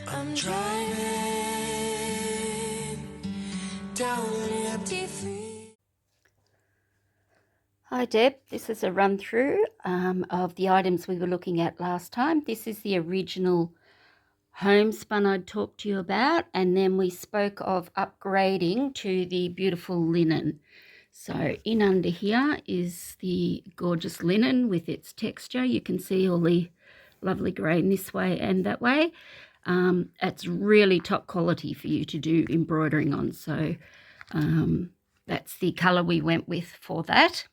I'm driving down an empty freeway. Hi Deb, this is a run through of the items we were looking at last time. This is the original homespun I'd talked to you about, and then we spoke of upgrading to the beautiful linen. So in under here is the gorgeous linen with its texture. You can see all the lovely grain this way and that way. It's really top quality for you to do embroidering on. So that's the colour we went with for that.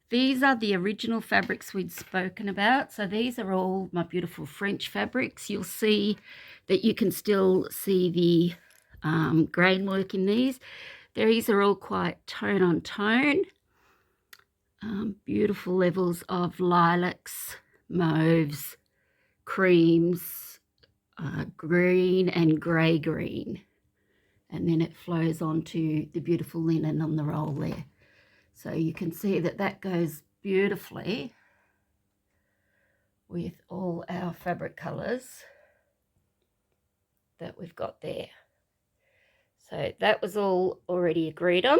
These are the original fabrics we'd spoken about. So these are all my beautiful French fabrics. You'll see that you can still see the grain work in these. These are all quite tone on tone. Beautiful levels of lilacs, mauves, creams, green and grey green. And then it flows onto the beautiful linen on the roll there. So you can see that that goes beautifully with all our fabric colours that we've got there. So that was all already agreed on.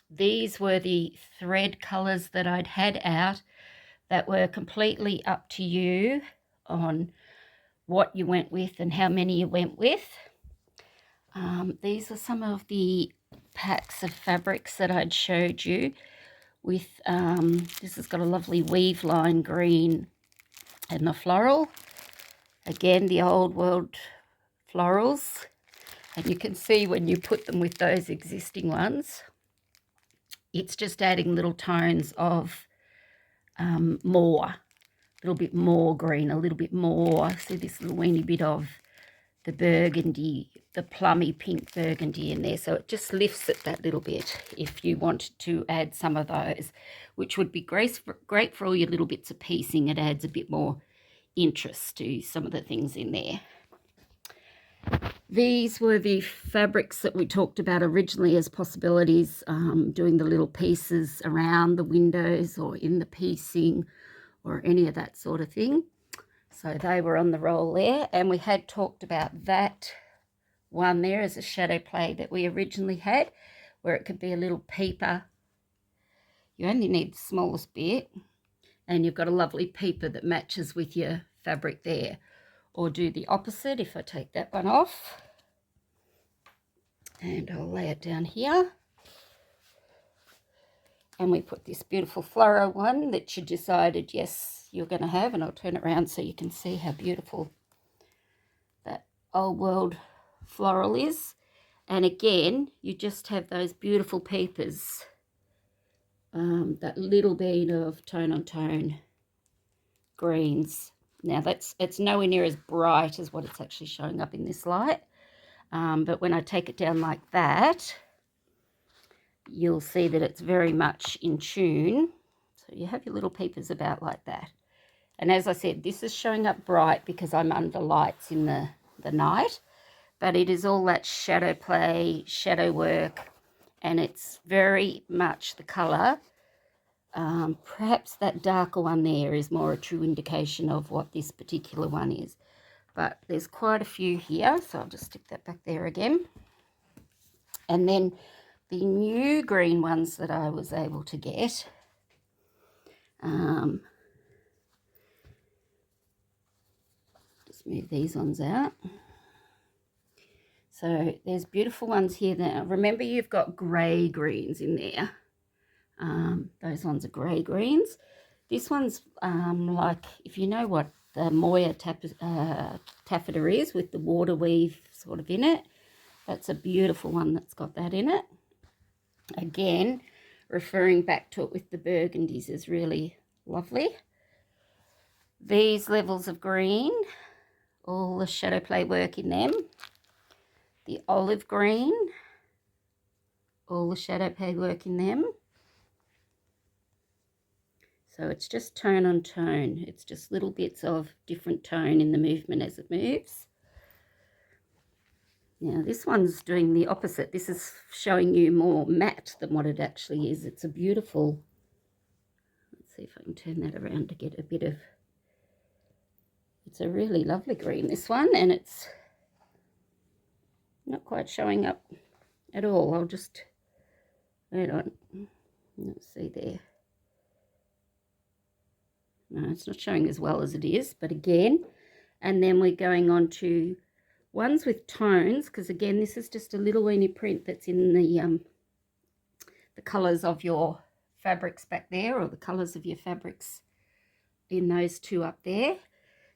These were the thread colours that I'd had out that were completely up to you on what you went with and how many you went with. These are some of the packs of fabrics that I'd showed you with, this has got a lovely Weaveline green and the floral. Again, the old world florals. And you can see when you put them with those existing ones, it's just adding little tones of more, a little bit more green, a little bit more. See this little weeny bit of the burgundy, the plummy pink burgundy in there. So it just lifts it that little bit if you wanted to add some of those, which would be great for all your little bits of piecing. It adds a bit more interest to some of the things in there. These were the fabrics that we talked about originally as possibilities, doing the little pieces around the windows or in the piecing or any of that sort of thing. So they were on the roll there, and we had talked about that one there as a shadow play that we originally had, where it could be a little peeper. You only need the smallest bit, and you've got a lovely peeper that matches with your fabric there. Or do the opposite if I take that one off. And I'll lay it down here. And we put this beautiful floral one that you decided, yes, you're going to have. And I'll turn it around so you can see how beautiful that old world floral is. And again, you just have those beautiful peepers. That little bit of tone on tone greens. Now it's nowhere near as bright as what it's actually showing up in this light. But when I take it down like that, you'll see that it's very much in tune. So you have your little peepers about like that. And as I said, this is showing up bright because I'm under lights in the night. But it is all that shadow play, shadow work, and it's very much the colour. Perhaps that darker one there is more a true indication of what this particular one is. But there's quite a few here, so I'll just stick that back there again. And then the new green ones that I was able to get, just move these ones out. So there's beautiful ones here now. Remember, you've got grey greens in there. Those ones are grey greens. This one's like, if you know what the Moya taffeta is with the water weave sort of in it, that's a beautiful one that's got that in it. Again, referring back to it with the burgundies is really lovely. These levels of green, all the shadow play work in them. The olive green, all the shadow play work in them. So it's just tone on tone. It's just little bits of different tone in the movement as it moves. Now this one's doing the opposite. This is showing you more matte than what it actually is. It's a beautiful, let's see if I can turn that around to get a bit of It's a really lovely green, this one, and it's not quite showing up at all. I'll just, hold on, let's see there. No, it's not showing as well as it is, but again, and then we're going on to ones with tones, because again, this is just a little weeny print that's in the colours of your fabrics back there, or the colours of your fabrics in those two up there.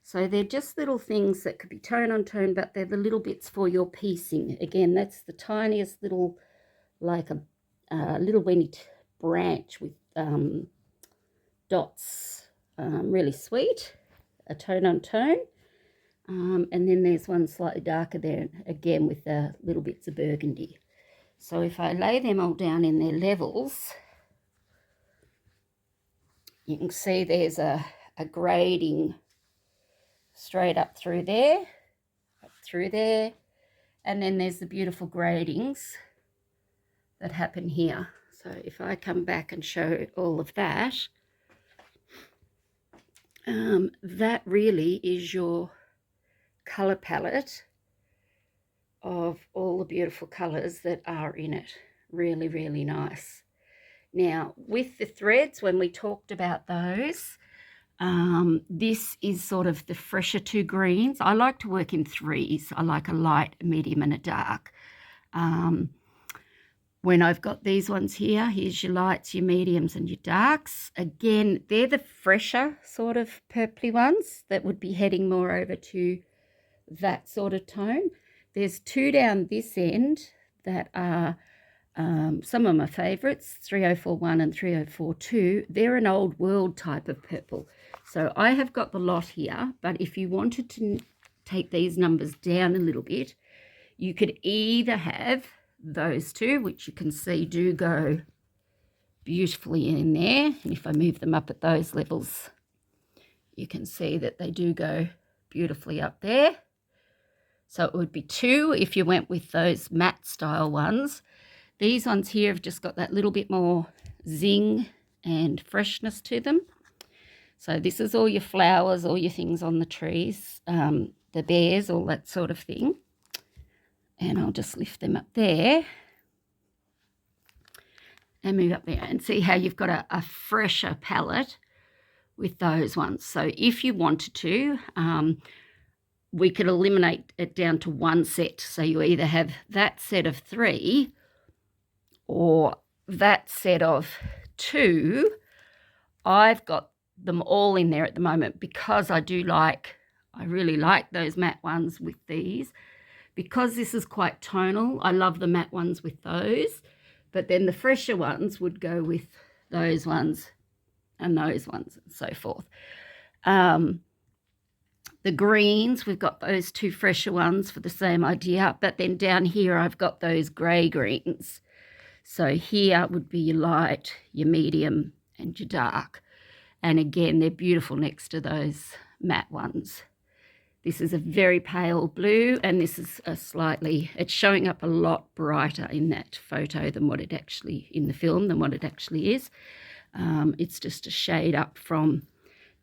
So they're just little things that could be tone on tone, but they're the little bits for your piecing. Again, that's the tiniest little, like a little weeny branch with dots. Really sweet, a tone on tone. And then there's one slightly darker there, again with the little bits of burgundy. So if I lay them all down in their levels, you can see there's a grading straight up through there, and then there's the beautiful gradings that happen here. So if I come back and show all of that, that really is your colour palette of all the beautiful colours that are in it. Really, really nice. Now, with the threads, when we talked about those, this is sort of the fresher two greens. I like to work in threes. I like a light, a medium, and a dark. When I've got these ones here, here's your lights, your mediums, and your darks. Again, they're the fresher sort of purpley ones that would be heading more over to that sort of tone. There's two down this end that are some of my favourites, 3041 and 3042. They're an old world type of purple. So I have got the lot here, but if you wanted to take these numbers down a little bit, you could either have those two, which you can see do go beautifully in there. And if I move them up at those levels, you can see that they do go beautifully up there. So it would be two if you went with those matte style ones. These ones here have just got that little bit more zing and freshness to them. So this is all your flowers, all your things on the trees, the bears, all that sort of thing. And I'll just lift them up there and move up there and see how you've got a fresher palette with those ones. So if you wanted to, we could eliminate it down to one set. So you either have that set of three or that set of two. I've got them all in there at the moment because I really like those matte ones with these. Because this is quite tonal, I love the matte ones with those, but then the fresher ones would go with those ones and those ones and so forth. The greens, we've got those two fresher ones for the same idea, but then down here I've got those grey greens. So here would be your light, your medium, and your dark. And again, they're beautiful next to those matte ones. This is a very pale blue, and this is it's showing up a lot brighter in that photo than what it actually, in the film, than what it actually is. It's just a shade up from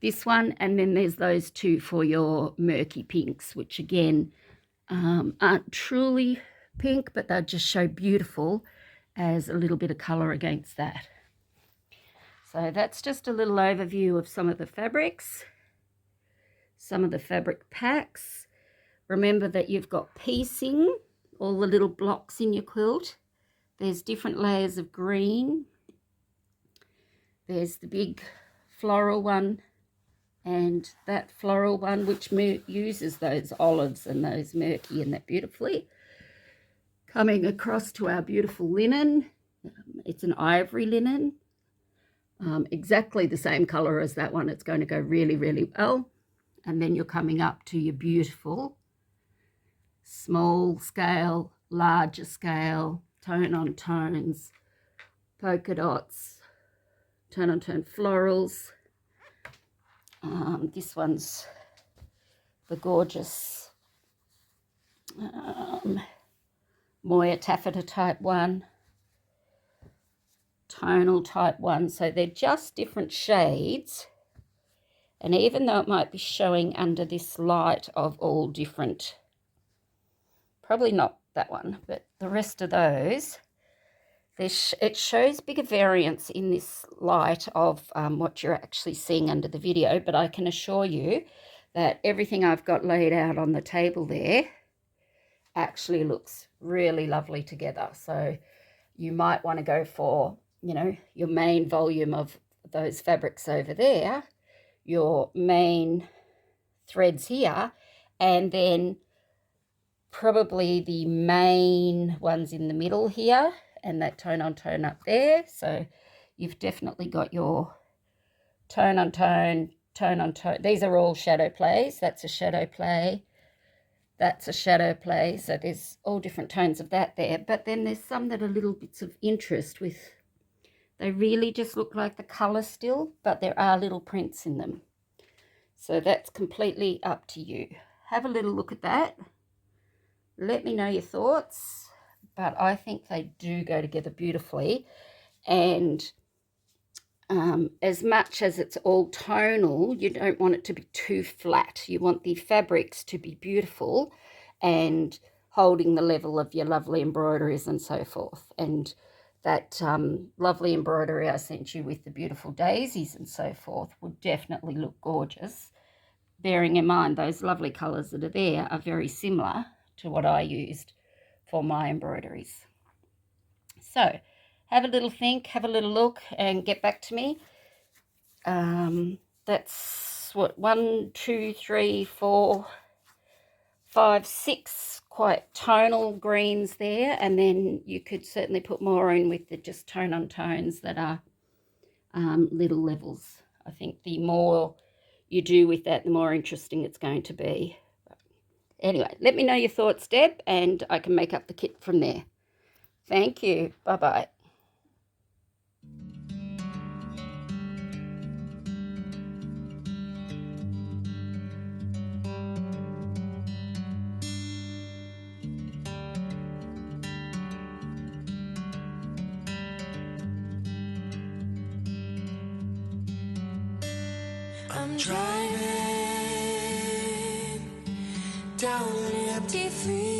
this one, and then there's those two for your murky pinks, which again aren't truly pink, but they just show beautiful as a little bit of colour against that. So that's just a little overview of some of the fabrics. Some of the fabric packs. Remember that you've got piecing, all the little blocks in your quilt. There's different layers of green. There's the big floral one and that floral one, which uses those olives and those murky and that beautifully. Coming across to our beautiful linen. It's an ivory linen. Exactly the same colour as that one. It's going to go really, really well. And then you're coming up to your beautiful small scale, larger scale, tone on tones, polka dots, tone on tone florals. This one's the gorgeous Moya taffeta type one, tonal type one. So they're just different shades. And even though it might be showing under this light of all different, probably not that one, but the rest of those, it shows bigger variance in this light of what you're actually seeing under the video. But I can assure you that everything I've got laid out on the table there actually looks really lovely together. So you might want to go for, you know, your main volume of those fabrics over there, your main threads here, and then probably the main ones in the middle here, and that tone on tone up there. So you've definitely got your tone on tone, tone on tone. These are all shadow plays. That's a shadow play. That's a shadow play. So there's all different tones of that there. But then there's some that are little bits of interest with, they really just look like the colour still, but there are little prints in them. So that's completely up to you. Have a little look at that. Let me know your thoughts. But I think they do go together beautifully. And as much as it's all tonal, you don't want it to be too flat. You want the fabrics to be beautiful and holding the level of your lovely embroideries and so forth. And that lovely embroidery I sent you with the beautiful daisies and so forth would definitely look gorgeous, bearing in mind those lovely colours that are there are very similar to what I used for my embroideries. So have a little think, have a little look, and get back to me. That's what, 1, 2, 3, 4, 5, 6 quite tonal greens there, and then you could certainly put more in with the just tone on tones that are little levels. I think the more you do with that, the more interesting it's going to be. Anyway, let me know your thoughts, Deb, and I can make up the kit from there. Thank you. Bye-bye. I'm driving down an empty freeway.